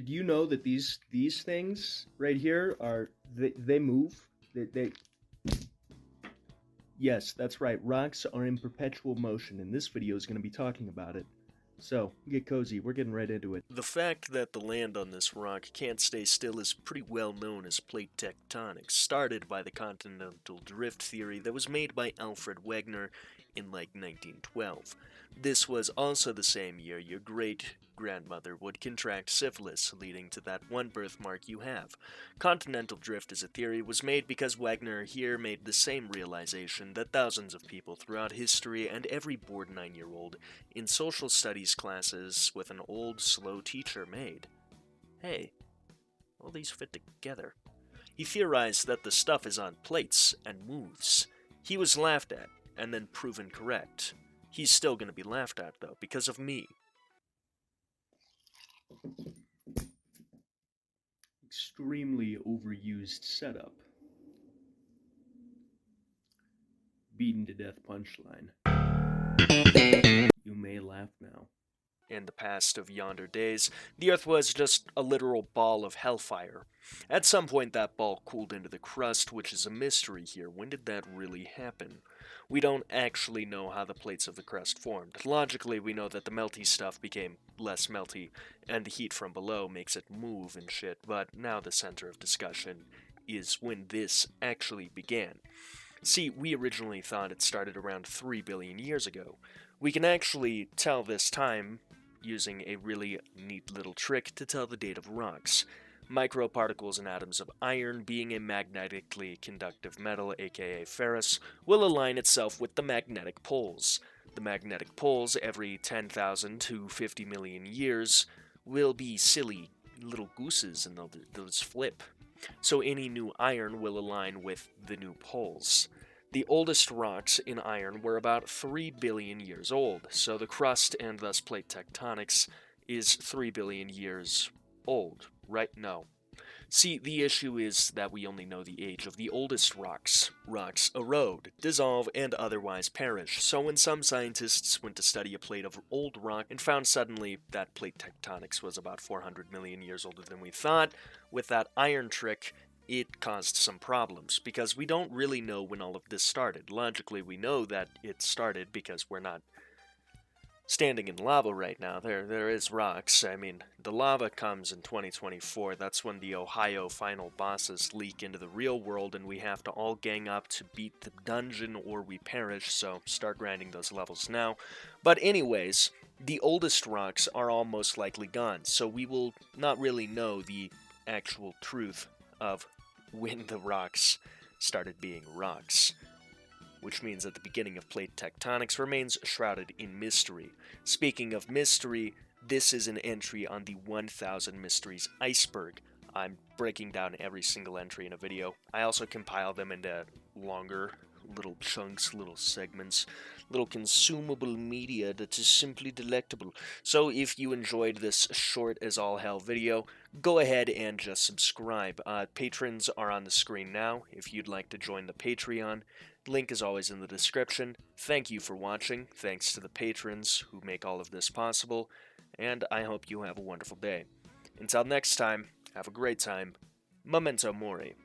did you know that these things right here are they move? They Yes, that's right. Rocks are in perpetual motion, and this video is going to be talking about it. So, get cozy. We're getting right into it. The fact that the land on this rock can't stay still is pretty well known as plate tectonics, started by the continental drift theory that was made by Alfred Wegener in like 1912. This was also the same year your great-grandmother would contract syphilis, leading to that one birthmark you have. Continental drift as a theory was made because Wegener here made the same realization that thousands of people throughout history and every bored 9-year-old in social studies classes with an old, slow teacher made. Hey, all these fit together. He theorized that the stuff is on plates and moves. He was laughed at, and then proven correct. He's still going to be laughed at, though, because of me. Extremely overused setup. Beaten to death punchline. You may laugh now. In the past of yonder days, the Earth was just a literal ball of hellfire. At some point that ball cooled into the crust, which is a mystery here. When did that really happen? We don't actually know how the plates of the crust formed. Logically, we know that the melty stuff became less melty, and the heat from below makes it move and shit, but now the center of discussion is when this actually began. See, we originally thought it started around 3 billion years ago. We can actually tell this time using a really neat little trick to tell the date of rocks. Microparticles and atoms of iron, being a magnetically conductive metal, aka ferrous, will align itself with the magnetic poles. The magnetic poles, every 10,000 to 50 million years, will be silly little gooses and they'll just flip. So any new iron will align with the new poles. The oldest rocks in iron were about 3 billion years old, so the crust and thus plate tectonics is 3 billion years old, right? No. See, the issue is that we only know the age of the oldest rocks. Rocks erode, dissolve, and otherwise perish, so when some scientists went to study a plate of old rock and found suddenly that plate tectonics was about 400 million years older than we thought, with that iron trick, it caused some problems, because we don't really know when all of this started. Logically, we know that it started because we're not standing in lava right now. There is rocks. I mean, the lava comes in 2024. That's when the Ohio final bosses leak into the real world, and we have to all gang up to beat the dungeon or we perish, so start grinding those levels now. But anyways, the oldest rocks are all most likely gone, so we will not really know the actual truth of when the rocks started being rocks, which means that the beginning of plate tectonics remains shrouded in mystery. Speaking of mystery, this is an entry on the 1000 Mysteries iceberg. I'm breaking down every single entry in a video. I also compile them into longer little chunks, little segments, little consumable media that is simply delectable. So if you enjoyed this short as all hell video, go ahead and just subscribe. Patrons are on the screen now if you'd like to join the Patreon. Link is always in the description. Thank you for watching. Thanks to the patrons who make all of this possible, and I hope you have a wonderful day. Until next time, have a great time. Memento Mori.